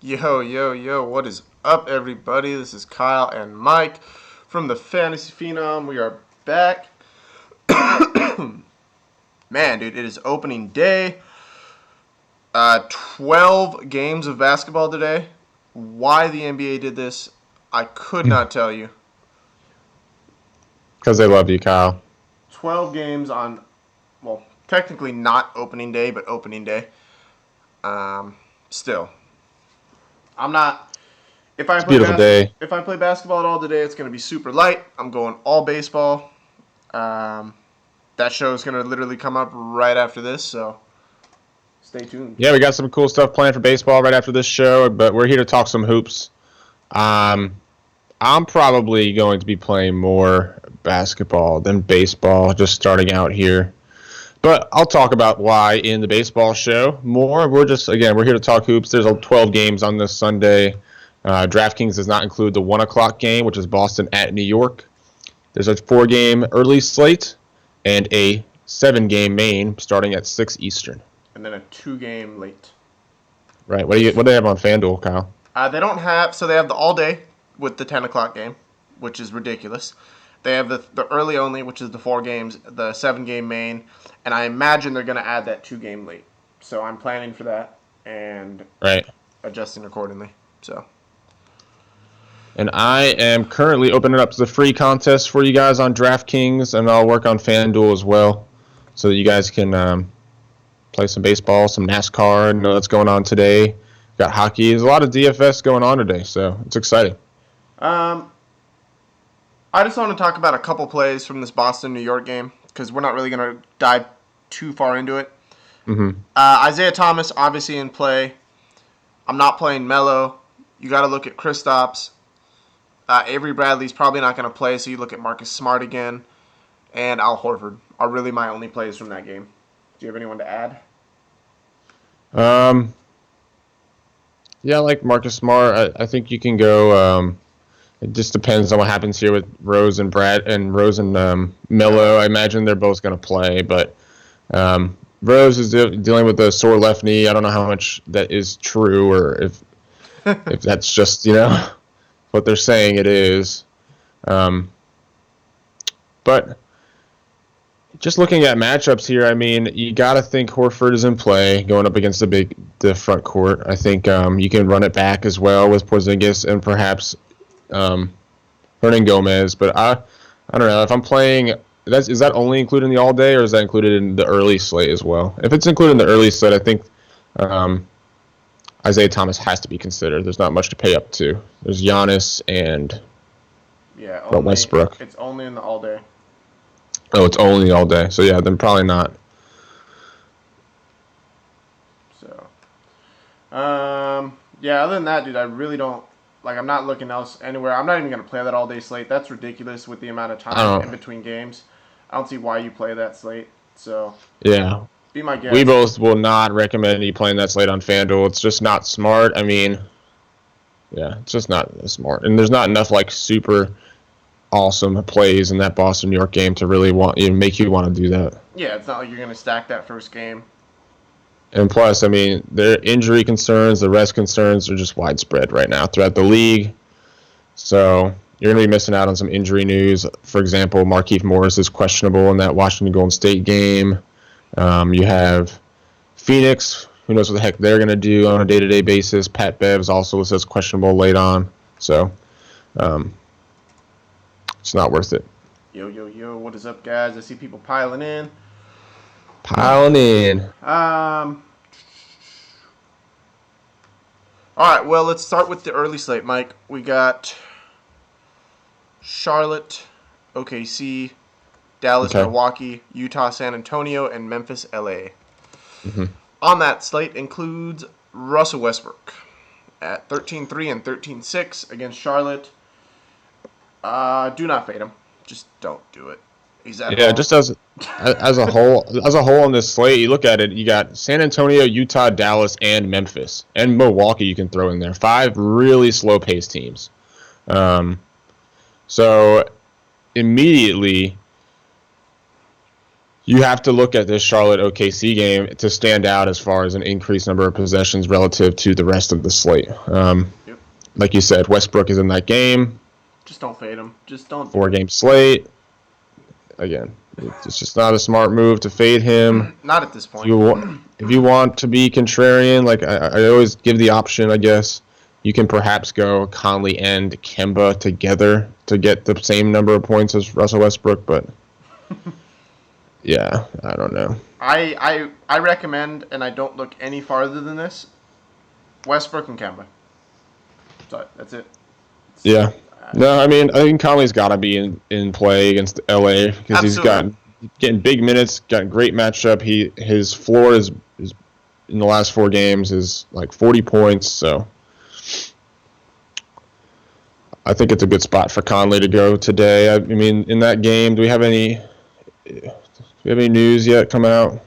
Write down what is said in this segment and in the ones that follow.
Yo, yo, yo, what is up, everybody? This is Kyle and Mike from the Fantasy Phenom. We are back. Man, dude, it is opening day. 12 games of basketball today. Why the NBA did this, I could not tell you. Because they love you, Kyle. 12 games on, well, technically not opening day, but opening day. Still, I'm not. If I It's a play beautiful day. if I play basketball at all today, it's gonna be super light. I'm going all baseball. Um, that show is gonna literally come up right after this, so stay tuned. Yeah, we got some cool stuff planned for baseball right after this show, but we're here to talk some hoops. Um, I'm probably going to be playing more basketball than baseball, just starting out here. But I'll talk about why in the baseball show more. We're here to talk hoops. There's 12 games on this Sunday. DraftKings does not include the 1 o'clock game, which is Boston at New York. There's a 4-game early slate and a 7-game main starting at 6 Eastern. And then a 2-game late. Right. What do they have on FanDuel, Kyle? They don't have, so they have the all day with the 10 o'clock game, which is ridiculous. They have the early only, which is the 4 games, the 7-game main, and I imagine they're going to add that 2-game late. So I'm planning for that and Right. adjusting accordingly. So. And I am currently opening up the free contest for you guys on DraftKings, and I'll work on FanDuel as well, so that you guys can play some baseball, some NASCAR. I know that's going on today. Got hockey. There's a lot of DFS going on today, so it's exciting. Um, I just want to talk about a couple plays from this Boston New York game because we're not really going to dive too far into it. Mm-hmm. Isaiah Thomas obviously in play. I'm not playing Melo. You got to look at Kristaps. Avery Bradley's probably not going to play, so you look at Marcus Smart again, and Al Horford are really my only plays from that game. Do you have anyone to add? Yeah, I like Marcus Smart. I think you can go. It just depends on what happens here with Rose and Melo. I imagine they're both going to play, but Rose is dealing with a sore left knee. I don't know how much that is true, or if that's just what they're saying it is. But just looking at matchups here, I mean, you got to think Horford is in play going up against the front court. I think you can run it back as well with Porzingis and perhaps Hernan Gomez. But I don't know if I'm playing. Is that only included in the all day, or is that included in the early slate as well? If it's included in the early slate, I think Isaiah Thomas has to be considered. There's not much to pay up to. There's Giannis and Westbrook. It's only in the all day. Oh, it's only all day. So yeah, then probably not. So, yeah. Other than that, dude, I really don't like. I'm not looking else anywhere. I'm not even gonna play that all day slate. That's ridiculous with the amount of time in between games. I don't see why you play that slate. So Yeah. be my guest. We both will not recommend you playing that slate on FanDuel. It's just not smart. I mean, yeah, it's just not smart. And there's not enough like super awesome plays in that Boston New York game to really make you want to do that. Yeah, it's not like you're gonna stack that first game. And plus, I mean, their injury concerns, the rest concerns are just widespread right now throughout the league. So you're going to be missing out on some injury news. For example, Markieff Morris is questionable in that Washington Golden State game. You have Phoenix. Who knows what the heck they're going to do on a day-to-day basis. Pat Bev is also listed as questionable late on. So it's not worth it. Yo, yo, yo, what is up, guys? I see people piling in. All right, well, let's start with the early slate, Mike. We got Charlotte, OKC, Dallas, Okay. Milwaukee, Utah, San Antonio, and Memphis, LA. Mm-hmm. On that slate includes Russell Westbrook at 13-3 and 13-6 against Charlotte. Do not fade him. Just don't do it. He's at home. Just as a whole on this slate, you look at it, you got San Antonio, Utah, Dallas, and Memphis, and Milwaukee. You can throw in there 5 really slow-paced teams. So immediately You have to look at this Charlotte OKC game to stand out as far as an increased number of possessions relative to the rest of the slate. Yep. Like you said, Westbrook is in that game. Just don't fade him. Just don't. 4-game slate. Again, it's just not a smart move to fade him. Not at this point. If you want to be contrarian, like I always give the option, I guess, you can perhaps go Conley and Kemba together to get the same number of points as Russell Westbrook, but yeah, I don't know. I recommend, and I don't look any farther than this, Westbrook and Kemba. So that's it. Yeah. No, I mean, I think Conley's got to be in play against LA because he's getting big minutes, got a great matchup. His floor is in the last 4 games is like 40 points, so I think it's a good spot for Conley to go today. I mean, in that game, do we have any news yet coming out?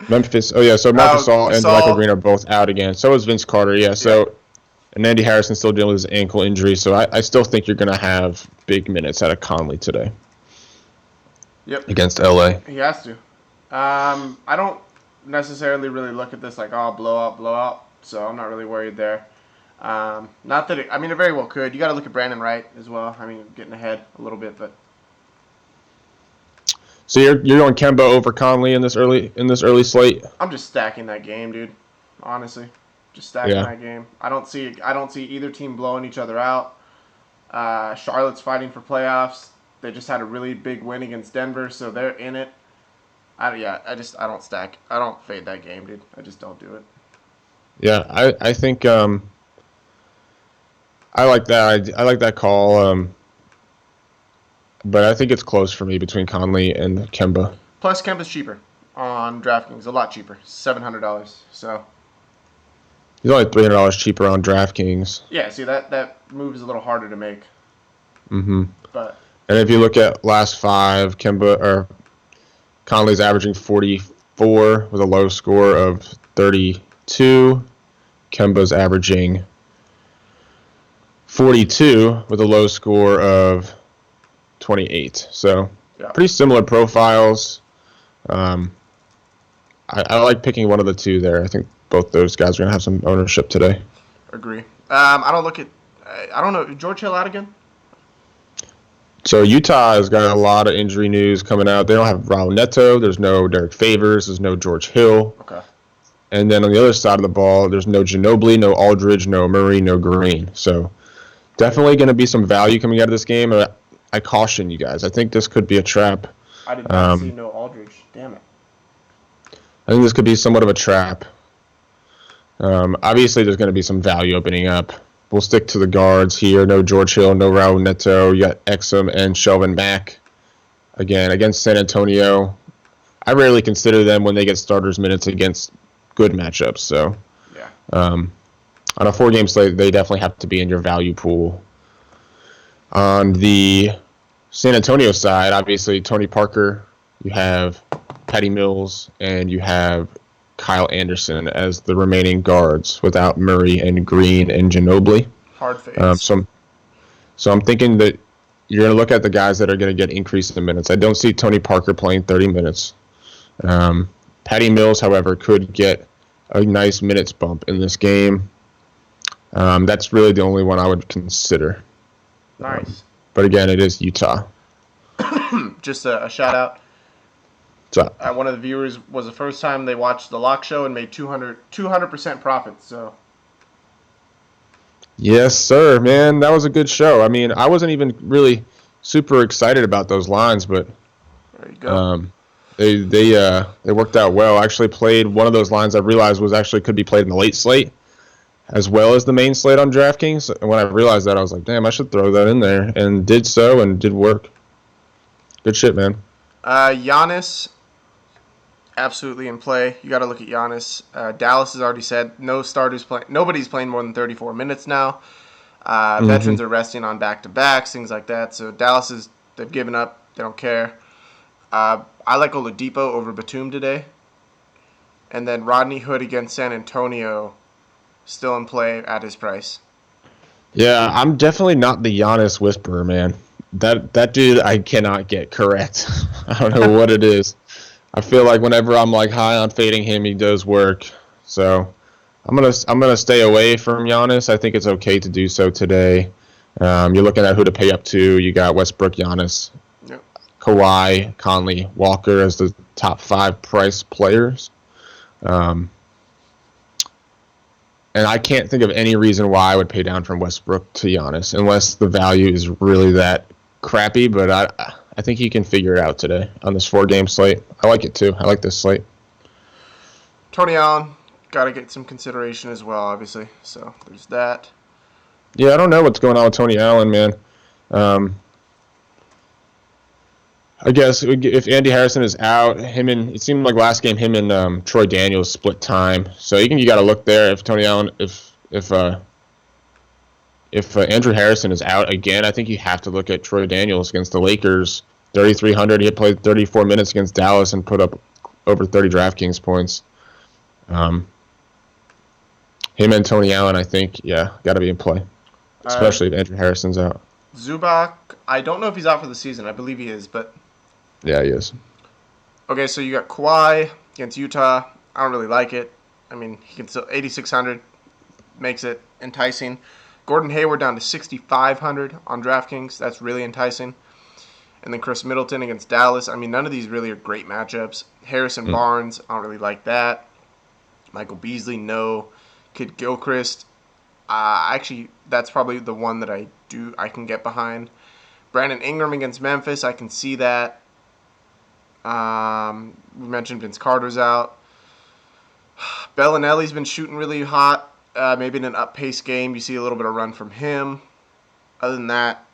Memphis. Oh yeah, so Marcus Gasol and Michael Green are both out again. So is Vince Carter. Yeah. So. And Andy Harrison's still dealing with his ankle injury, so I still think you're going to have big minutes out of Conley today. Yep. Against LA. He has to. I don't necessarily really look at this like, oh, blow out. So I'm not really worried there. Not that it very well could. You got to look at Brandon Wright as well. I mean, getting ahead a little bit, but. So you're going Kemba over Conley in this early slate? I'm just stacking that game, dude. Honestly. Just stacking that game. I don't see either team blowing each other out. Charlotte's fighting for playoffs. They just had a really big win against Denver, so they're in it. I don't stack. I don't fade that game, dude. I just don't do it. Yeah, I think I like that. I like that call. But I think it's close for me between Conley and Kemba. Plus, Kemba's cheaper on DraftKings, a lot cheaper, $700. So. He's only $300 cheaper on DraftKings. Yeah, see that move is a little harder to make. Mm-hmm. But and if you look at last 5, Conley's averaging 44 with a low score of 32. Kemba's averaging 42 with a low score of 28. So pretty similar profiles. I like picking one of the two there. I think both those guys are going to have some ownership today. Agree. I don't know. George Hill out again? So Utah has got a lot of injury news coming out. They don't have Raul Neto. There's no Derek Favors. There's no George Hill. Okay. And then on the other side of the ball, there's no Ginobili, no Aldridge, no Murray, no Green. So definitely going to be some value coming out of this game. I caution you guys. I think this could be a trap. I did not see no Aldridge. Damn it. I think this could be somewhat of a trap. Obviously, there's going to be some value opening up. We'll stick to the guards here. No George Hill, no Raul Neto. You got Exum and Shelvin Mack. Again, against San Antonio. I rarely consider them when they get starters minutes against good matchups. So, on a 4-game slate, they definitely have to be in your value pool. On the San Antonio side, obviously, Tony Parker, you have Patty Mills, and you have Kyle Anderson as the remaining guards without Murray and Green and Ginobili. Hard face. So I'm thinking that you're going to look at the guys that are going to get increased in minutes. I don't see Tony Parker playing 30 minutes. Patty Mills, however, could get a nice minutes bump in this game. That's really the only one I would consider. Nice. But again, it is Utah. Just a shout out. One of the viewers was the first time they watched the Lock Show and made 200% profit. So. Yes, sir, man. That was a good show. I mean, I wasn't even really super excited about those lines, but there you go. They worked out well. I actually played one of those lines I realized could be played in the late slate as well as the main slate on DraftKings. And when I realized that, I was like, damn, I should throw that in there, and did so, and did work. Good shit, man. Giannis, absolutely in play. You got to look at Giannis. Dallas has already said no starters play. Nobody's playing more than 34 minutes now. Veterans are resting on back-to-backs, things like that. So Dallas they've given up. They don't care. I like Oladipo over Batum today. And then Rodney Hood against San Antonio, still in play at his price. Yeah, I'm definitely not the Giannis whisperer, man. That dude I cannot get correct. I don't know what it is. I feel like whenever I'm like high on fading him, he does work. So I'm gonna stay away from Giannis. I think it's okay to do so today. You're looking at who to pay up to. You got Westbrook, Giannis, Yep. Kawhi, Conley, Walker as the top 5 price players. And I can't think of any reason why I would pay down from Westbrook to Giannis unless the value is really that crappy. But I think he can figure it out today on this 4-game slate. I like it too. I like this slate. Tony Allen, got to get some consideration as well, obviously. So there's that. Yeah, I don't know what's going on with Tony Allen, man. I guess if Andy Harrison is out, it seemed like last game him and Troy Daniels split time. So you got to look there if Tony Allen if Andrew Harrison is out again. I think you have to look at Troy Daniels against the Lakers. 3,300. He had played 34 minutes against Dallas and put up over 30 DraftKings points. Him and Tony Allen, I think, got to be in play, especially if Andrew Harrison's out. Zubac, I don't know if he's out for the season. I believe he is, but Yeah, he is. okay. So you got Kawhi against Utah. I don't really like it. I mean, he can still 8,600 makes it enticing. Gordon Hayward down to 6,500 on DraftKings. That's really enticing. And then Chris Middleton against Dallas. I mean, none of these really are great matchups. Harrison Barnes, I don't really like that. Michael Beasley, no. Kid Gilchrist, actually, that's probably the one that I can get behind. Brandon Ingram against Memphis, I can see that. We mentioned Vince Carter's out. Bellinelli's been shooting really hot. Maybe in an up-paced game, you see a little bit of run from him. Other than that,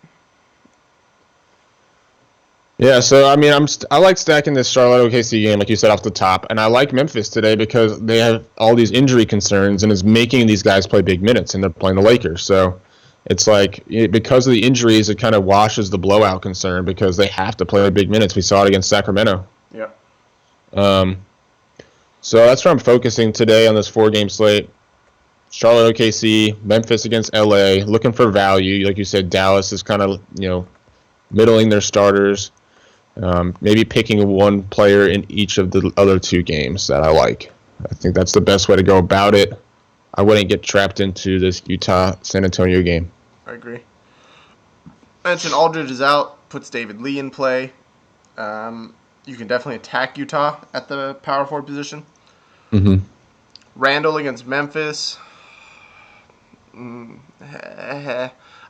Yeah, so I mean, I like stacking this Charlotte OKC game, like you said off the top, and I like Memphis today because they have all these injury concerns and is making these guys play big minutes, and they're playing the Lakers. So it's like because of the injuries, it kind of washes the blowout concern because they have to play big minutes. We saw it against Sacramento. yeah. So that's where I'm focusing today on this 4-game slate. Charlotte OKC, Memphis against LA, looking for value. Like you said, Dallas is kind of middling their starters. Maybe picking one player in each of the other 2 games that I like. I think that's the best way to go about it. I wouldn't get trapped into this Utah-San Antonio game. I agree. Mention Aldridge is out, puts David Lee in play. You can definitely attack Utah at the power forward position. Mm-hmm. Randall against Memphis. I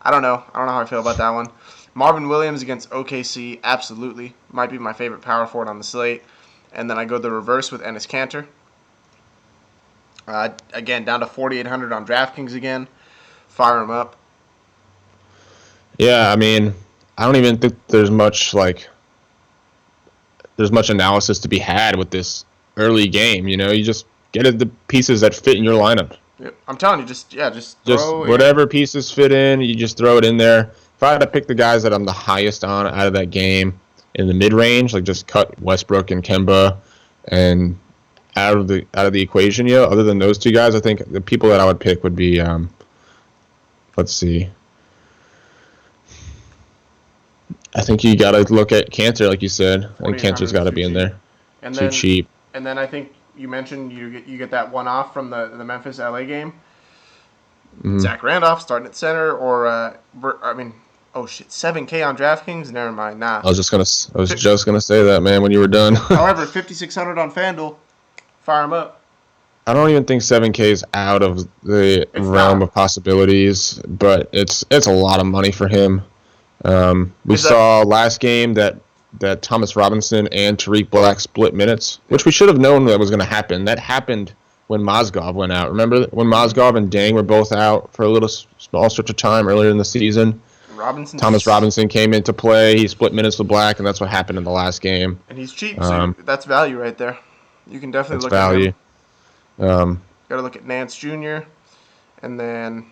don't know. I don't know how I feel about that one. Marvin Williams against OKC, absolutely. Might be my favorite power forward on the slate. And then I go the reverse with Enes Kanter. Again, down to 4,800 on DraftKings again. Fire him up. Yeah, I mean, I don't even think there's much analysis to be had with this early game. You just get the pieces that fit in your lineup. Yep. I'm telling you, just throw whatever pieces fit in, you just throw it in there. If I had to pick the guys that I'm the highest on out of that game in the mid range, like just cut Westbrook and Kemba and out of the equation, other than those 2 guys, I think the people that I would pick would be let's see. I think you got to look at Kanter, like you said. I think Kanter's got to be in there. And too cheap. And then I think you mentioned you get that one off from the Memphis LA game. Mm-hmm. Zach Randolph starting at center, or 7K on DraftKings. Never mind. Nah. I was just gonna say that, man. When you were done. However, 5,600 on FanDuel. Fire him up. I don't even think 7K is out of the realm of possibilities, but it's a lot of money for him. We saw last game that Thomas Robinson and Tariq Black split minutes, which we should have known that was going to happen. That happened when Mozgov went out. Remember when Mozgov and Dang were both out for a little small stretch of time earlier in the season? Thomas Robinson came into play. He split minutes with Black, and that's what happened in the last game. And he's cheap, so that's value right there. You can definitely look value. At him. Got to look at Nance Jr. and then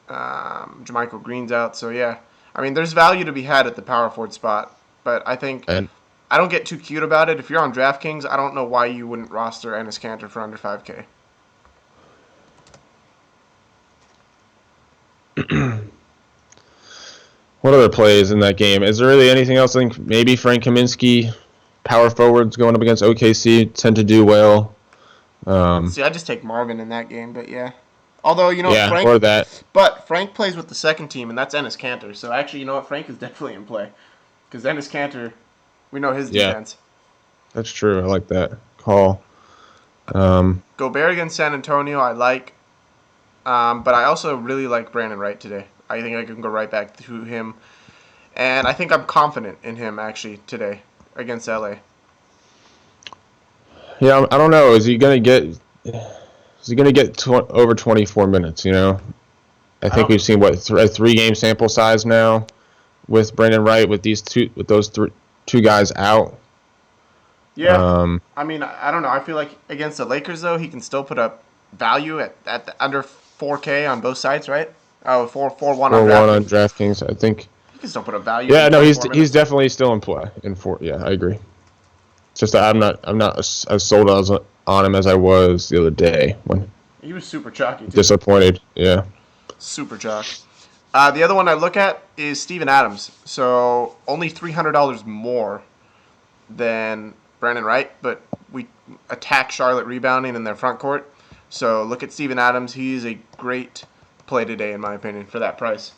Jermichael Green's out. So yeah, I mean, there's value to be had at the power forward spot, but I think I don't get too cute about it. If you're on DraftKings, I don't know why you wouldn't roster Enes Kanter for under 5K. What other plays in that game? Is there really anything else? I think maybe Frank Kaminsky, power forwards going up against OKC, tend to do well. See, I just take Marvin in that game, but yeah. Although, you know what, Yeah, Frank, or that. but Frank plays with the second team, and that's Ennis Cantor. So actually, you know what, Frank is definitely in play. Because Ennis Cantor, we know his Yeah, defense. that's true. I like that call. Gobert against San Antonio, I like. But I also really like Brandon Wright today. I think I can go right back to him. And I think I'm confident in him, actually, today against LA. Yeah, I don't know. Is he gonna get? Is he gonna get over 24 minutes? You know, I I think don't. we've seen what a 3-game sample size now with Brandon Wright with those two guys out. Yeah. I mean, I don't know. I feel like against the Lakers, though, he can still put up value at the under 4K on both sides, right? Oh, 4-1 on 4-1 on DraftKings. DraftKings. I think. He can still put up value Yeah, in no, he's 24 he's minutes. definitely still in play in four. Yeah, I agree. It's just that I'm not as sold on him as I was the other day when He was super chalky, too. disappointed. Yeah. Super chalk. The other one I look at is Steven Adams. So only $300 more than Brandon Wright, but we attack Charlotte rebounding in their front court. So look at Steven Adams. He's a great play today, in my opinion, for that price.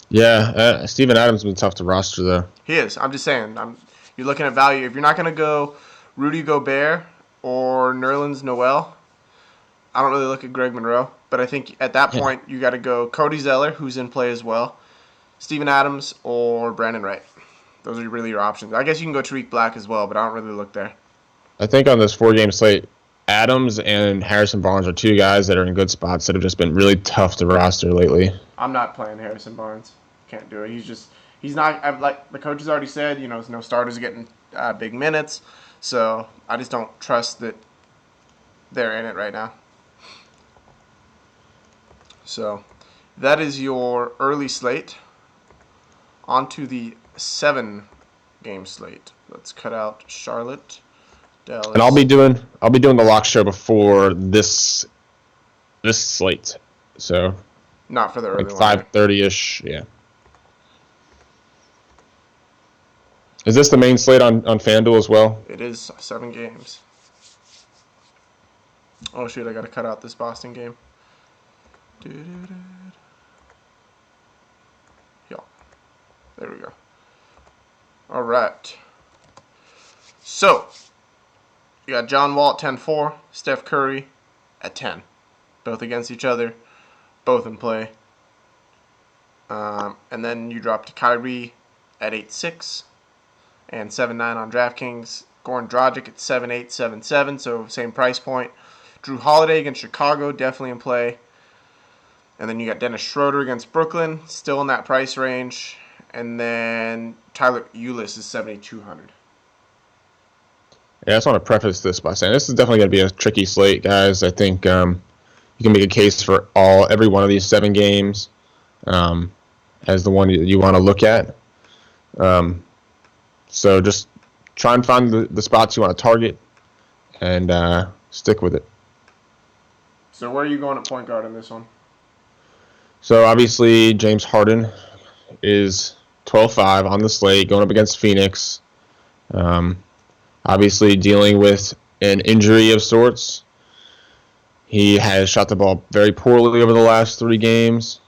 Yeah, Steven Adams has been tough to roster though. He is. I'm just saying. You're looking at value. If you're not going to go Rudy Gobert or Nerlens Noel, I don't really look at Greg Monroe. But I think at that Yeah. point, you got to go Cody Zeller, who's in play as well, Steven Adams, or Brandon Wright. Those are really your options. I guess you can go Tariq Black as well, but I don't really look there. I think on this 4-game slate, Adams and Harrison Barnes are two guys that are in good spots that have just been really tough to roster lately. I'm not playing Harrison Barnes. Can't do it. He's not. Like the coach has already said, no starters getting big minutes, so I just don't trust that they're in it right now. So that is your early slate. On to the 7-game slate. Let's cut out Charlotte, Dallas. And I'll be doing the lock show before this slate. So not for the early like one. 5:30ish, yeah. Is this the main slate on FanDuel as well? It is 7 games. Oh shoot! I gotta cut out this Boston game. Yeah, there we go. All right. So you got John Wall at 10-4, Steph Curry at 10, both against each other, both in play. And then you drop to Kyrie at 8-6 and 7-9 on DraftKings. Goran Dragic at 7-8, 7-7, so same price point. Drew Holiday against Chicago, definitely in play. And then you got Dennis Schroeder against Brooklyn, still in that price range. And then Tyler Ulis is 7,200. Yeah, I just want to preface this by saying this is definitely going to be a tricky slate, guys. I think you can make a case for every one of these 7 games as the one you want to look at. So just try and find the spots you want to target and stick with it. So where are you going at point guard in this one? So obviously James Harden is 12-5 on the slate going up against Phoenix. Obviously dealing with an injury of sorts. He has shot the ball very poorly over the last 3 games.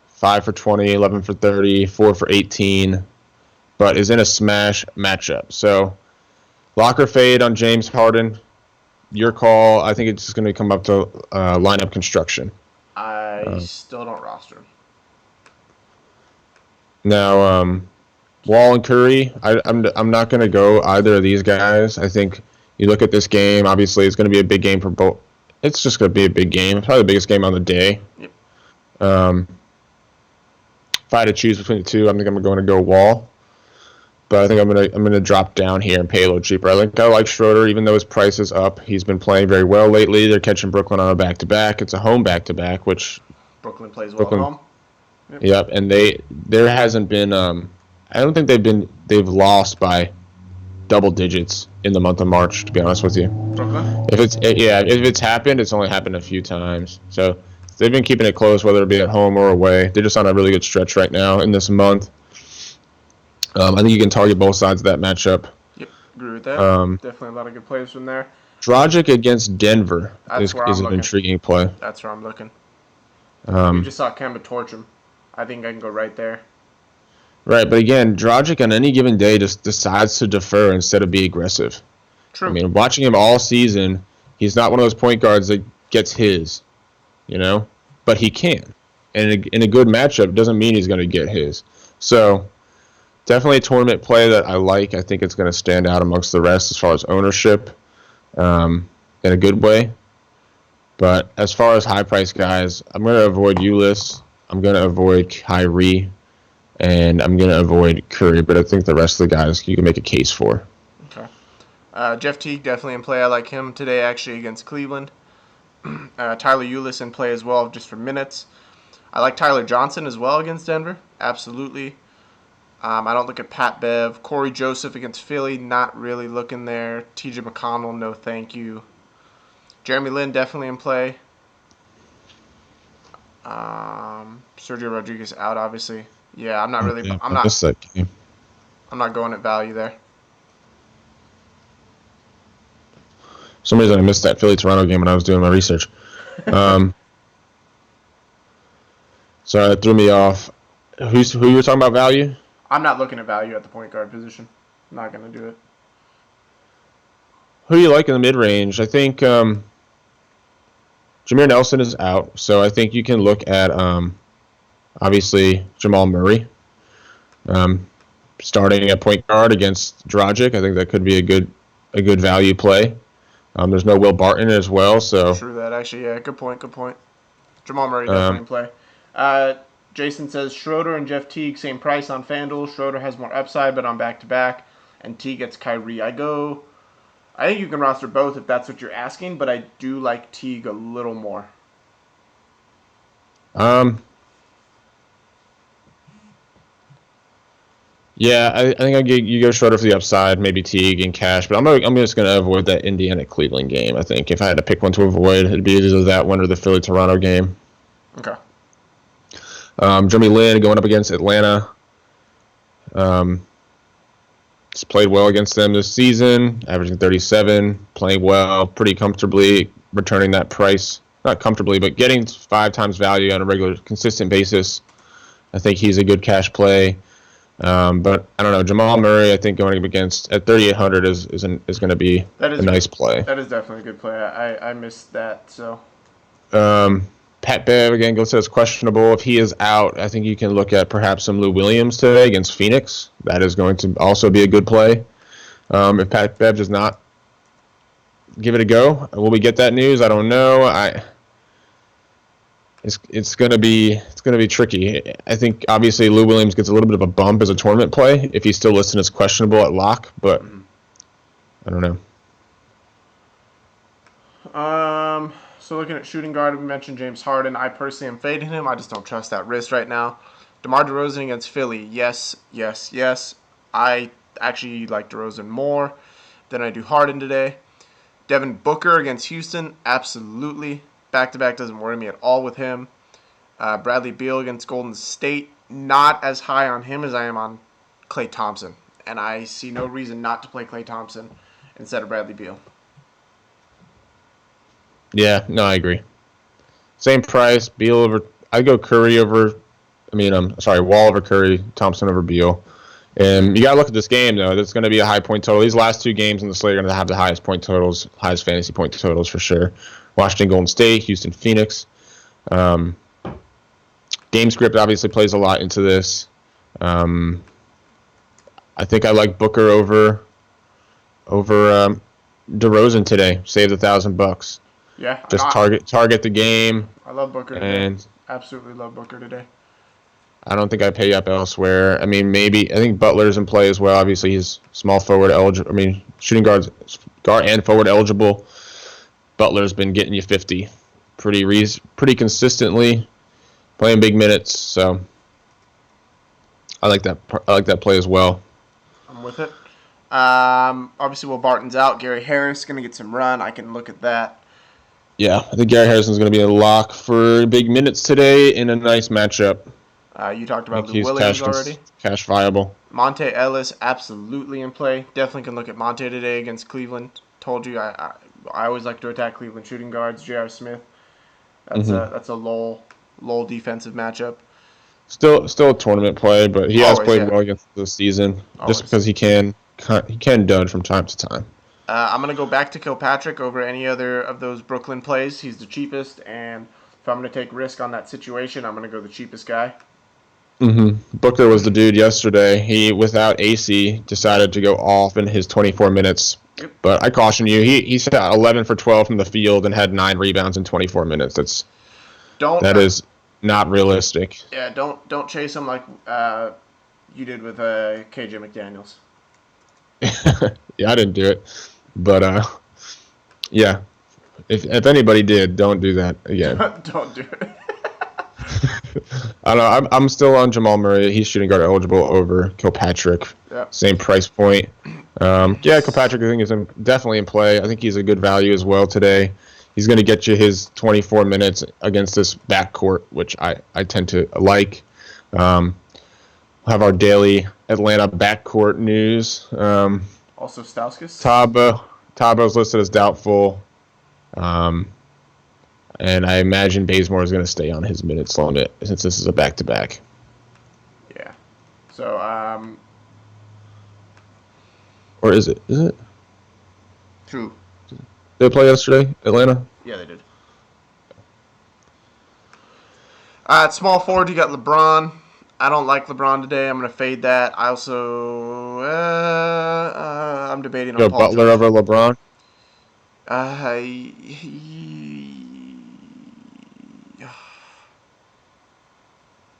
5 for 20, 11 for 30, 4 for 18, but is in a smash matchup. So lock or fade on James Harden. Your call. I think it's just going to come up to lineup construction. I still don't roster him. Now, Wall and Curry, I'm not going to go either of these guys. I think you look at this game, obviously it's going to be a big game for both. It's just going to be a big game. Probably the biggest game on the day. Yep. If I had to choose between the two, I think I'm going to go Wall. But I think I'm gonna drop down here and pay a little cheaper. I like Schroeder, even though his price is up. He's been playing very well lately. They're catching Brooklyn on a back-to-back. It's a home back-to-back, which Brooklyn plays well at home. Yep, and there hasn't been. I don't think they've lost by double digits in the month of March. To be honest with you, Brooklyn. if it's happened, it's only happened a few times. So They've been keeping it close, whether it be at home or away. They're just on a really good stretch right now in this month. I think you can target both sides of that matchup. Yep, agree with that. Definitely a lot of good plays from there. Dragic against Denver That's where is I'm an looking. intriguing play. That's where I'm looking. You just saw Kemba torch him. I think I can go right there. Right, but again, Dragic on any given day just decides to defer instead of be aggressive. True. I mean, watching him all season, he's not one of those point guards that gets his, but he can. And in a good matchup doesn't mean he's going to get his. So definitely a tournament play that I like. I think it's going to stand out amongst the rest as far as ownership in a good way. But as far as high-priced guys, I'm going to avoid Ulyss. I'm going to avoid Kyrie. And I'm going to avoid Curry. But I think the rest of the guys you can make a case for. Okay. Jeff Teague definitely in play. I like him today actually against Cleveland. Tyler Ulyss in play as well just for minutes. I like Tyler Johnson as well against Denver. Absolutely. I don't look at Pat Bev. Corey Joseph against Philly, not really looking there. TJ McConnell, no thank you. Jeremy Lin definitely in play. Sergio Rodriguez out, obviously. Yeah, I'm not really. Yeah, I'm I missed that game. not going at value there. For some reason I missed that Philly-Toronto game when I was doing my research. So that threw me off. Who you were talking about value? I'm not looking at value at the point guard position. I'm not going to do it. Who do you like in the mid-range? I think Jameer Nelson is out, so I think you can look at obviously Jamal Murray starting at point guard against Dragic. I think that could be a good value play. There's no Will Barton as well, so True that, actually. Yeah, good point. Jamal Murray definitely in play. Jason says Schroeder and Jeff Teague, same price on FanDuel. Schroeder has more upside, but on back-to-back. And Teague gets Kyrie. I think you can roster both if that's what you're asking, but I do like Teague a little more. Yeah, I think you go Schroeder for the upside, maybe Teague and Cash, but I'm just going to avoid that Indiana-Cleveland game. I think if I had to pick one to avoid, it'd be either that one or the Philly-Toronto game. Okay. Jeremy Lin going up against Atlanta. He's played well against them this season, averaging 37, playing well, pretty comfortably, returning that price. Not comfortably, but getting 5 times value on a regular, consistent basis. I think he's a good cash play. But I don't know, Jamal Murray, I think going up against at 3,800 is going to be a nice play. That is definitely a good play. I missed that, so. Pat Bev, again, goes as questionable. If he is out, I think you can look at perhaps some Lou Williams today against Phoenix. That is going to also be a good play. If Pat Bev does not give it a go, will we get that news? I don't know. It's going to be tricky. I think obviously Lou Williams gets a little bit of a bump as a tournament play if he's still listed as questionable at lock, but I don't know. So looking at shooting guard, we mentioned James Harden. I personally am fading him. I just don't trust that wrist right now. DeMar DeRozan against Philly. Yes. I actually like DeRozan more than I do Harden today. Devin Booker against Houston. Absolutely. Back-to-back doesn't worry me at all with him. Bradley Beal against Golden State. Not as high on him as I am on Klay Thompson. And I see no reason not to play Klay Thompson instead of Bradley Beal. Yeah, no, I agree. Same price, Beal over. I go Curry over. Wall over Curry, Thompson over Beal. And you got to look at this game though. There's going to be a high point total. These last 2 games in the slate are going to have the highest point totals, highest fantasy point totals for sure. Washington, Golden State, Houston, Phoenix. Game script obviously plays a lot into this. I think I like Booker over DeRozan today. Save the $1,000. Yeah. Just target the game. I love Booker today. And absolutely love Booker today. I don't think I pay up elsewhere. I mean, maybe I think Butler's in play as well. Obviously, he's small forward eligible. Shooting guard and forward eligible. Butler's been getting you 50 pretty consistently, playing big minutes. So I like that play as well. I'm with it. Obviously, Will Barton's out. Gary Harris going to get some run. I can look at that. Yeah, I think Gary Harrison's going to be a lock for big minutes today in a nice matchup. You talked I about think Lou he's Williams already. cash viable. Monte Ellis absolutely in play. Definitely can look at Monte today against Cleveland. Told you I always like to attack Cleveland shooting guards. J.R. Smith. That's a lull defensive matchup. Still a tournament play, but he has Always, played yeah, well against this season. Just always. because he can dud from time to time. I'm gonna go back to Kilpatrick over any other of those Brooklyn plays. He's the cheapest, and if I'm gonna take risk on that situation, I'm gonna go the cheapest guy. Booker was the dude yesterday. He, without AC, decided to go off in his 24 minutes. Yep. But I caution you, he shot 11 for 12 from the field and had 9 rebounds in 24 minutes. Don't That is not realistic. yeah, don't chase him like you did with KJ McDaniels. Yeah, I didn't do it, but yeah. If anybody did, don't do that again. Don't do it. I don't know. I'm still on Jamal Murray. He's shooting guard eligible over Kilpatrick. Yep. Same price point. Yeah, Kilpatrick I think is definitely in play. I think he's a good value as well today. He's going to get you his 24 minutes against this backcourt, which I tend to like. We'll have our daily Atlanta backcourt news. Also, Stauskas. Tabo's listed as doubtful. And I imagine Bazemore is going to stay on his minutes limit since this is a back-to-back. Yeah. So, Or is it? Is it? true. Did they play yesterday, Atlanta? Yeah, they did. At small forward, you got LeBron. I don't like LeBron today. I'm going to fade that. I also, I'm debating on Go Paul Butler George. over LeBron?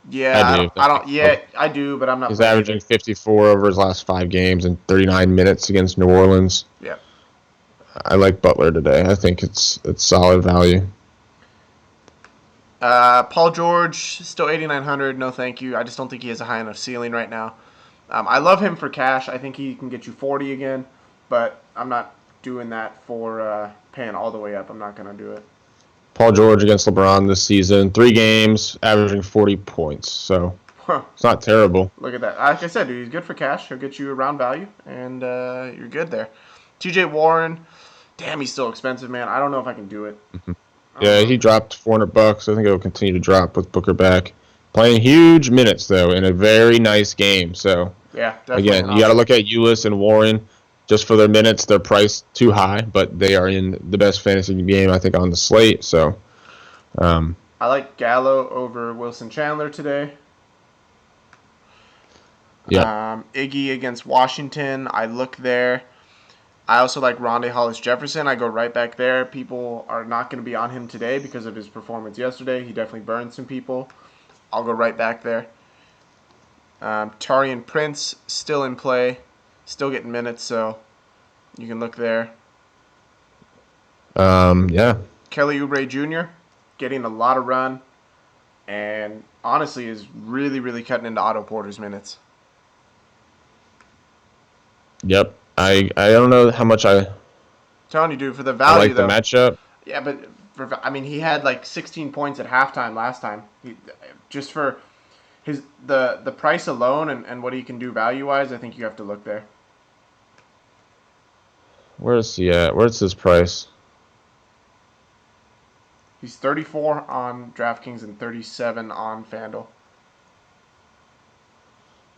Yeah, I do. I don't. Yeah, I do, but I'm not He's playing averaging today. 54 over his last 5 games and 39 minutes against New Orleans. Yeah. I like Butler today. I think it's solid value. Paul George still 8,900. No, thank you. I just don't think he has a high enough ceiling right now. I love him for cash. I think he can get you 40 again, but I'm not doing that for paying all the way up. I'm not gonna do it. Paul George against LeBron this season, 3 games, averaging 40 points. So Huh. it's not terrible. Look at that. Like I said, dude, he's good for cash. He'll get you around value, and you're good there. T.J. Warren, damn, he's still expensive, man. I don't know if I can do it. Yeah, he dropped $400. I think it'll continue to drop with Booker back. Playing huge minutes though in a very nice game. So Yeah, definitely. again, you got to look at Ulis and Warren just for their minutes. They're priced too high, but they are in the best fantasy game I think on the slate. So I like Gallo over Wilson Chandler today. yeah, Iggy against Washington. I look there. I also like Rondé Hollis Jefferson. I go right back there. People are not going to be on him today because of his performance yesterday. He definitely burned some people. I'll go right back there. Tarian Prince still in play, still getting minutes, so you can look there. yeah. Kelly Oubre Jr. getting a lot of run, and honestly is really, really cutting into Otto Porter's minutes. Yep. I don't know how much I Telling you, dude, for the value like the though. matchup. Yeah, but he had like 16 points at halftime last time. Just for the price alone and what he can do value wise, I think you have to look there. Where's he at? Where's his price? He's 34 on DraftKings and 37 on FanDuel.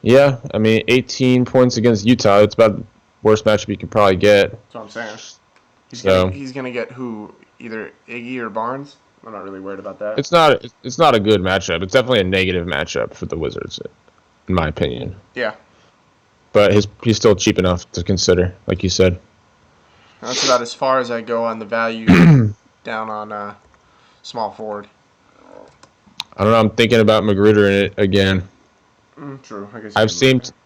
Yeah, I mean, 18 points against Utah. It's about the worst matchup you could probably get. That's what I'm saying. So He's gonna get who, either Iggy or Barnes. I'm not really worried about that. it's not a good matchup. It's definitely a negative matchup for the Wizards, in my opinion. Yeah, But he's still cheap enough to consider, like you said. that's about as far as I go on the value down on small forward. I don't know. I'm thinking about Magruder in it again. True. I guess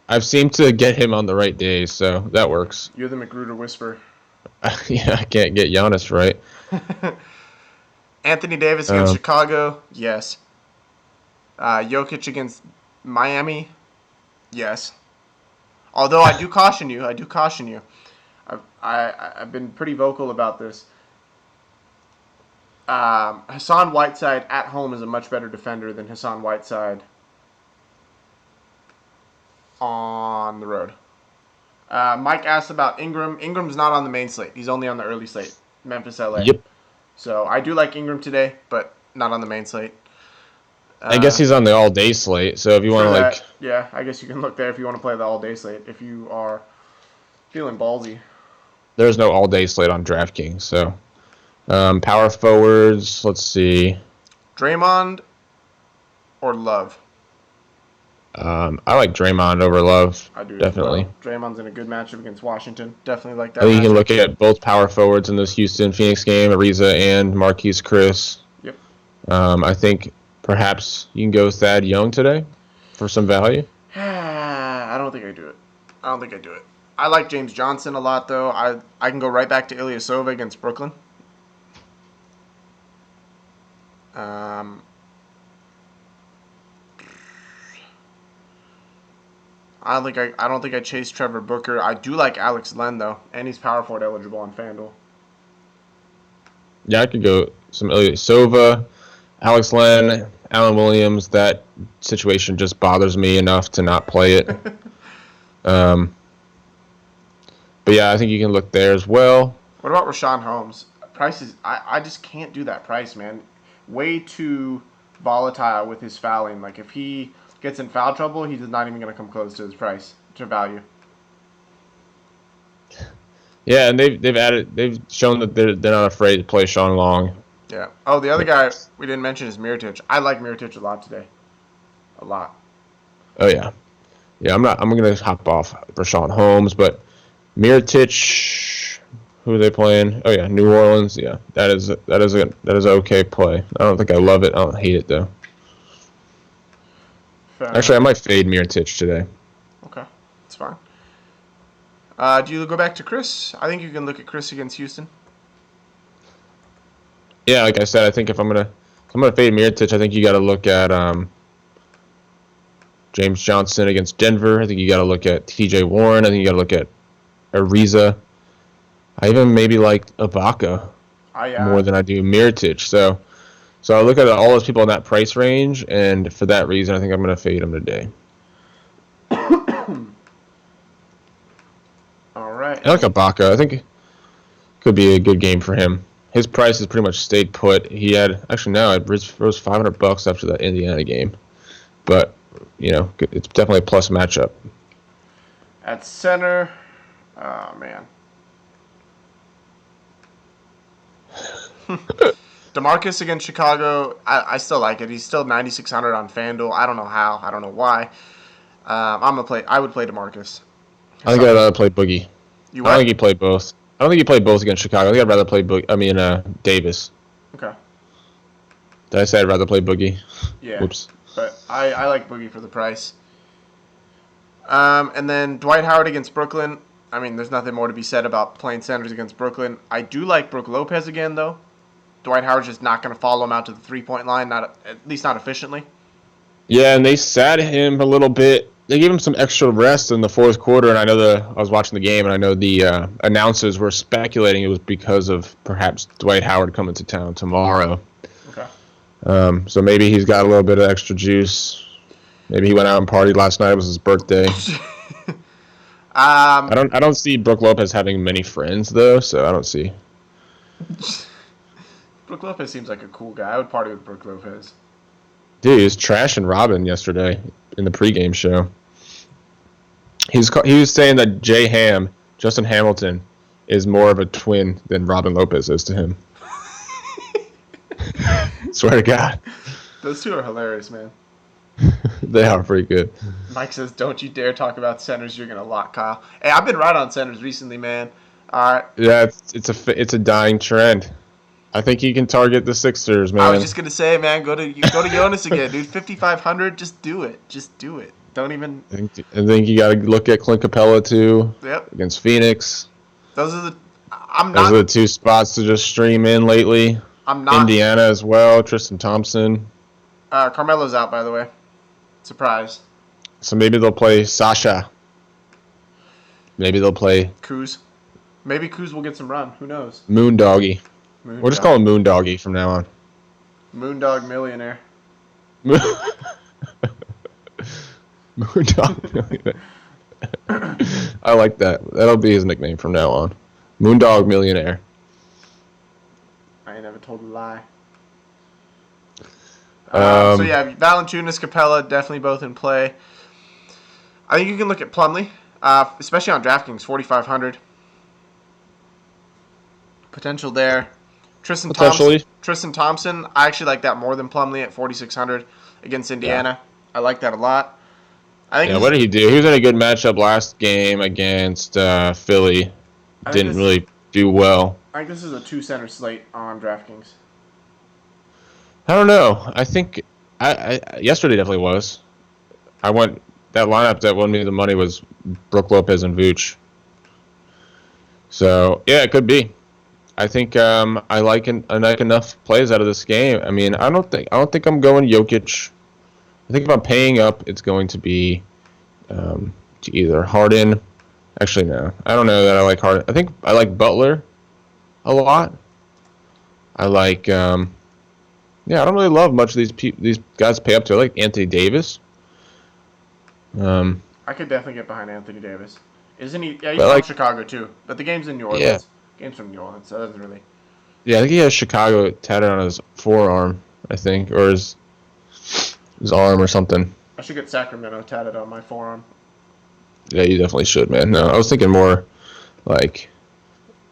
I've seemed to get him on the right days, so that works. You're the Magruder whisperer. Yeah, I can't get Giannis right. Anthony Davis against Chicago, yes. Jokic against Miami, yes. Although I do caution you. I've been pretty vocal about this. Hassan Whiteside at home is a much better defender than Hassan Whiteside on the road. Mike asked about Ingram. Ingram's not on the main slate. He's only on the early slate. Memphis, LA. Yep. So I do like Ingram today, but not on the main slate. I guess he's on the all-day slate, so if you want to, like... Yeah, I guess you can look there if you want to play the all-day slate, if you are feeling ballsy. There's no all-day slate on DraftKings, so... power forwards, let's see. Draymond or Love? I like Draymond over Love. I do. Definitely. Well. Draymond's in a good matchup against Washington. Definitely like that. I think you can look at both power forwards in this Houston-Phoenix game, Ariza and Marquise Chris. Yep. I think perhaps you can go Thad Young today for some value. I don't think I do it. I like James Johnson a lot, though. I can go right back to Ilyasova against Brooklyn. I don't think I chase Trevor Booker. I do like Alex Len though, and he's power forward eligible on FanDuel. Yeah, I could go some Ilyasova, Alex Len, Alan Williams. That situation just bothers me enough to not play it. But yeah, I think you can look there as well. What about Rashawn Holmes? Prices, I just can't do that price, man. Way too volatile with his fouling. Like if he gets in foul trouble, he's not even going to come close to his price to value. Yeah, and they've shown that they're not afraid to play Sean Long. Yeah. Oh, the other guy we didn't mention is Mirotic. I like Mirotic a lot today. A lot. Oh yeah. Yeah, I'm gonna hop off Rashawn Holmes, but Mirotic, who are they playing? Oh yeah, New Orleans. Yeah, that is an okay play. I don't think I love it. I don't hate it though. Actually, I might fade Mirotic today. Okay, that's fine. Do you go back to Chris? I think you can look at Chris against Houston. Yeah, like I said, I think if I'm gonna fade Mirotic, I think you got to look at James Johnson against Denver. I think you got to look at T.J. Warren. I think you got to look at Ariza. I even maybe like Ibaka more than I do Mirotic. So I look at all those people in that price range, and for that reason, I think I'm going to fade them today. All right. I like Ibaka. I think it could be a good game for him. His price has pretty much stayed put. He had it rose $500 after that Indiana game, but it's definitely a plus matchup. At center, oh man. DeMarcus against Chicago, I still like it. He's still 9,600 on FanDuel. I don't know how. I don't know why. I would play DeMarcus. I think I'd rather play Boogie. I don't think he played both. I don't think he played both against Chicago. I think I'd rather play Davis. Okay. Did I say I'd rather play Boogie? Yeah. Whoops. But I like Boogie for the price. And then Dwight Howard against Brooklyn. I mean, there's nothing more to be said about playing centers against Brooklyn. I do like Brook Lopez again, though. Dwight Howard's just not going to follow him out to the three-point line, at least not efficiently. Yeah, and they sat him a little bit. They gave him some extra rest in the fourth quarter, and I was watching the game, and I know the announcers were speculating it was because of perhaps Dwight Howard coming to town tomorrow. Okay. So maybe he's got a little bit of extra juice. Maybe he went out and partied last night. It was his birthday. I don't see Brook Lopez having many friends though, so I don't see. Brook Lopez seems like a cool guy. I would party with Brook Lopez. Dude, he was trashing Robin yesterday in the pregame show. He was saying that Justin Hamilton, is more of a twin than Robin Lopez is to him. Swear to God. Those two are hilarious, man. They are pretty good. Mike says, "Don't you dare talk about centers. You're gonna lock Kyle." Hey, I've been right on centers recently, man. All right. Yeah, it's a dying trend. I think he can target the Sixers, man. I was just gonna say, man, go to Jonas again, dude. 5,500, just do it. Don't even. I think you got to look at Clint Capella too. Yep. Against Phoenix. Those are the two spots to just stream in lately. Indiana as well. Tristan Thompson. Carmelo's out, by the way. Surprise. So maybe they'll play Sasha. Maybe they'll play Kuz. Maybe Kuz will get some run. Who knows? Moondoggy. We'll just call him Moondoggy from now on. Moondog Millionaire. Moondog Millionaire. I like that. That'll be his nickname from now on. Moondog Millionaire. I ain't never told a lie. So yeah, Valanciunas, Capella, definitely both in play. I think you can look at Plumlee, especially on DraftKings, 4,500. Potential there. Tristan Thompson, I actually like that more than Plumlee at 4,600 against Indiana. Yeah. I like that a lot. What did he do? He was in a good matchup last game against Philly. Didn't really do well. I think this is a 2-center slate on DraftKings. I don't know. I think I yesterday definitely was. That lineup that won me the money was Brook Lopez and Vooch. So yeah, it could be. I think I like enough plays out of this game. I mean, I don't think I'm going Jokic. I think if I'm paying up, it's going to be to either Harden. Actually, no. I don't know that I like Harden. I think I like Butler a lot. I like. I don't really love much of these guys pay up to. I like Anthony Davis. I could definitely get behind Anthony Davis. Isn't he? Yeah, he's from Chicago too. But the game's in New Orleans. Yeah. Game's from New Orleans, so that doesn't really. Yeah, I think he has Chicago tatted on his forearm, I think, or his arm or something. I should get Sacramento tatted on my forearm. Yeah, you definitely should, man. No, I was thinking more like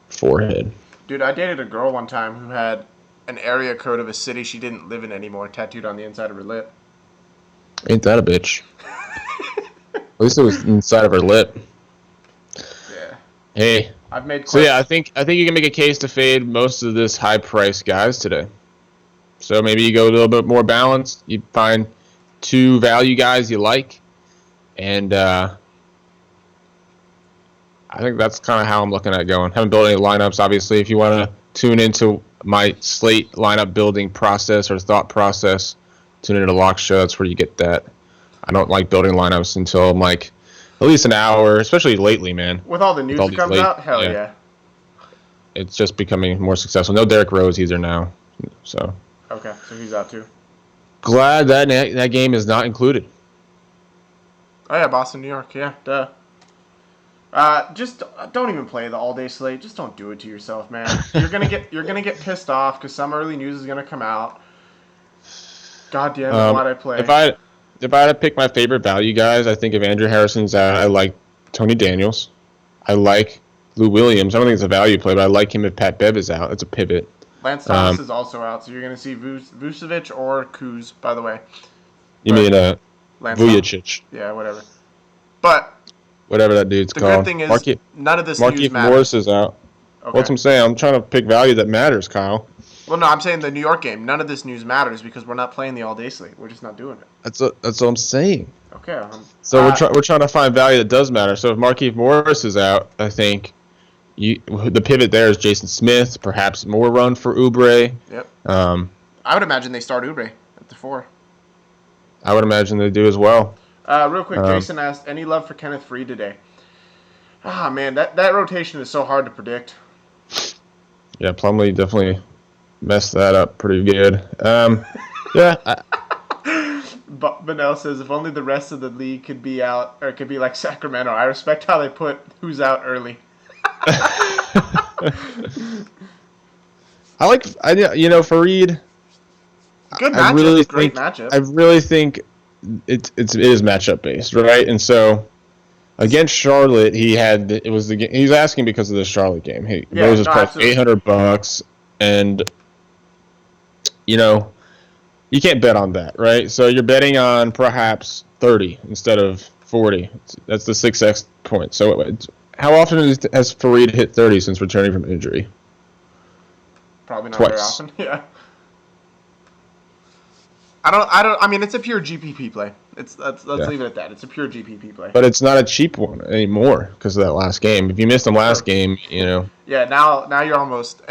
forehead. Dude, I dated a girl one time who had an area code of a city she didn't live in anymore tattooed on the inside of her lip. Ain't that a bitch? At least it was inside of her lip. Yeah. Hey. I've made. So yeah, I think you can make a case to fade most of this high price guys today. So maybe you go a little bit more balanced. You find 2 value guys you like, and I think that's kind of how I'm looking at going. Haven't built any lineups, obviously. If you want to tune into my slate lineup building process or thought process, tune into Lock Show. That's where you get that. I don't like building lineups until I'm like at least an hour, especially lately, man. With all the news that comes out, hell yeah. It's just becoming more successful. No Derrick Rose either now. So. Okay, so he's out too. Glad that game is not included. Oh yeah, Boston, New York, yeah, duh. Just don't even play the all-day slate. Just don't do it to yourself, man. You're gonna get pissed off because some early news is gonna come out. God damn it, why'd I play? If I had to pick my favorite value guys, I think if Andrew Harrison's out, I like Tony Daniels. I like Lou Williams. I don't think it's a value play, but I like him if Pat Bev is out. It's a pivot. Lance Thomas is also out, so you're going to see Vucevic or Kuz, by the way. You mean Vujicic. Yeah, whatever. But whatever that dude's called. The good thing is none of this news matters. Morris is out. Okay. What's I'm saying? I'm trying to pick value that matters, Kyle. Well, no, I'm saying the New York game. None of this news matters because we're not playing the all-day slate. We're just not doing it. That's what I'm saying. Okay. So we're trying to find value that does matter. So if Markieff Morris is out, I think the pivot there is Jason Smith. Perhaps more run for Oubre. Yep. I would imagine they start Oubre at the 4. I would imagine they do as well. Real quick, Jason asked, any love for Kenneth Faried today? Man, that rotation is so hard to predict. Yeah, Plumlee definitely messed that up pretty good. Yeah. Benel says, if only the rest of the league could be out, or it could be like Sacramento. I respect how they put who's out early. Faried. Good matchup, great matchup. I really think it is matchup based, right? And so against Charlotte, he was asking because of the Charlotte game. Moses plus $800, and you can't bet on that, right? So you're betting on perhaps 30 instead of 40. That's the 6x point. So how often has Faried hit 30 since returning from injury? Probably not Twice. Very often. Yeah. I mean, it's a pure GPP play. Let's leave it at that. It's a pure GPP play. But it's not a cheap one anymore because of that last game. If you missed him last game, Yeah, now you're almost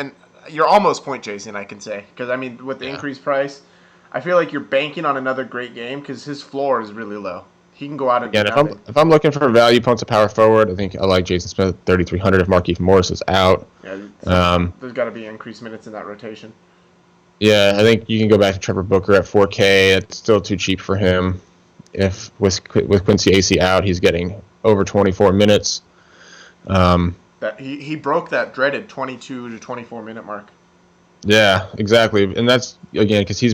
point chasing, I can say, because I mean, with the increased price, I feel like you're banking on another great game because his floor is really low. He can go out and do Again, nothing. if I'm looking for value punts a power forward, I think I like Jason Smith at 3,300 if Markieff Morris is out. Yeah, there's got to be increased minutes in that rotation. Yeah, I think you can go back to Trevor Booker at 4K. It's still too cheap for him. If with Quincy Acey out, he's getting over 24 minutes. That he broke that dreaded 22 to 24 minute mark. Yeah, exactly, and that's again because he's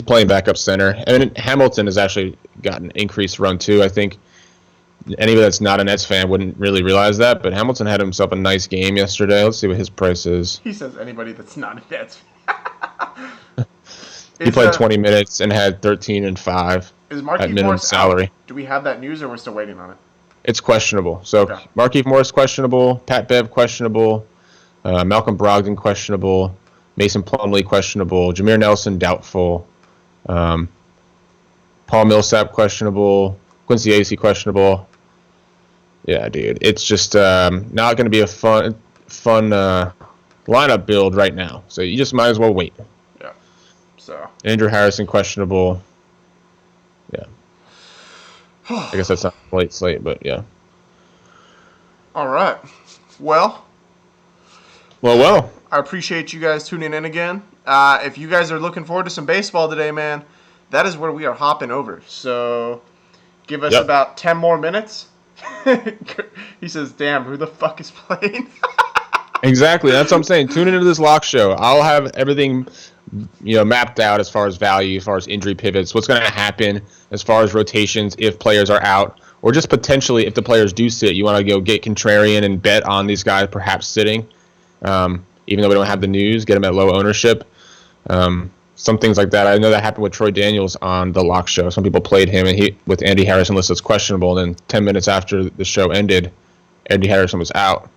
playing backup center, and Hamilton has actually gotten increased run too. I think anybody that's not a Nets fan wouldn't really realize that, but Hamilton had himself a nice game yesterday. Let's see what his price is. He says anybody that's not a Nets fan. He played 20 minutes and had 13 and 5 at minimum Morris salary. Out? Do we have that news, or we're still waiting on it? It's questionable. So okay. Markieff Morris questionable, Pat Bev questionable, Malcolm Brogdon questionable, Mason Plumlee questionable, Jameer Nelson doubtful, Paul Millsap questionable, Quincy Acey questionable. Yeah, dude, it's just not going to be a fun lineup build right now. So you just might as well wait. Yeah. So Andrew Harrison questionable. Yeah. I guess that's not late slate, but yeah. All right. Well. I appreciate you guys tuning in again. If you guys are looking forward to some baseball today, man, that is where we are hopping over. So give us about 10 more minutes. He says, damn, who the fuck is playing? Exactly. That's what I'm saying. Tune into this lock show. I'll have everything mapped out as far as value, as far as injury pivots, what's going to happen as far as rotations if players are out, or just potentially if the players do sit, you want to go get contrarian and bet on these guys perhaps sitting. Even though we don't have the news, get them at low ownership. Some things like that. I know that happened with Troy Daniels on the lock show. Some people played him, and with Andy Harrison listed as questionable, and then 10 minutes after the show ended, Andy Harrison was out,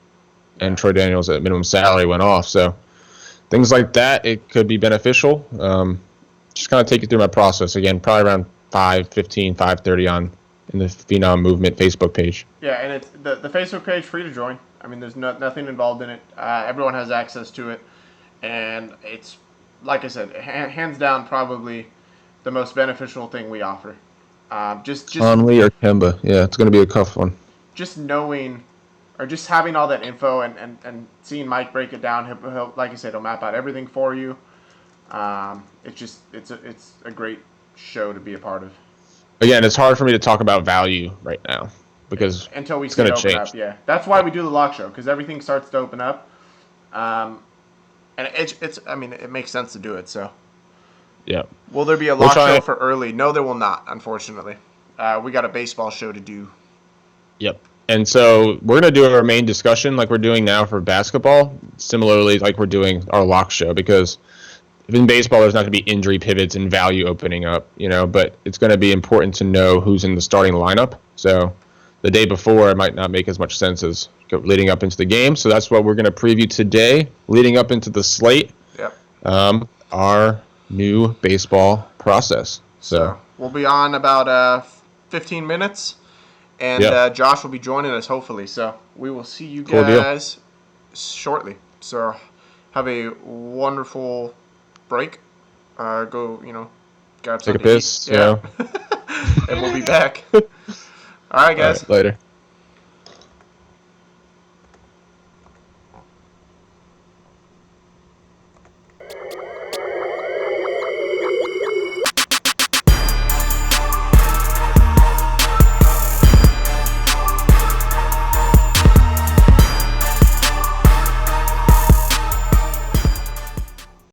and Troy Daniels at minimum salary went off. So things like that, it could be beneficial. Just kind of take you through my process again, probably around 5:15, 5:30 in the Phenom Movement Facebook page. Yeah, and it's the Facebook page free to join. I mean, there's nothing involved in it. Everyone has access to it, and it's, like I said, hands down probably the most beneficial thing we offer. Just Conley or Kemba. Yeah, it's going to be a tough one. Just knowing, or just having all that info and seeing Mike break it down, he'll like I said, he'll map out everything for you. It's a great show to be a part of. Again, it's hard for me to talk about value right now because until we it's see it open change. Up. Yeah, that's why we do the lock show, because everything starts to open up, and it makes sense to do it. So, yeah. Will there be a lock show for early? No, there will not. Unfortunately, we got a baseball show to do. Yep. And so we're going to do our main discussion like we're doing now for basketball, similarly like we're doing our lock show, because in baseball there's not going to be injury pivots and value opening up, but it's going to be important to know who's in the starting lineup. So the day before it might not make as much sense as leading up into the game. So that's what we're going to preview today, leading up into the slate. Yep. Our new baseball process. So we'll be on about 15 minutes. And Josh will be joining us, hopefully. So we will see you guys shortly. So have a wonderful break. Go, take a piss. Yeah. And we'll be back. All right, guys. All right, later.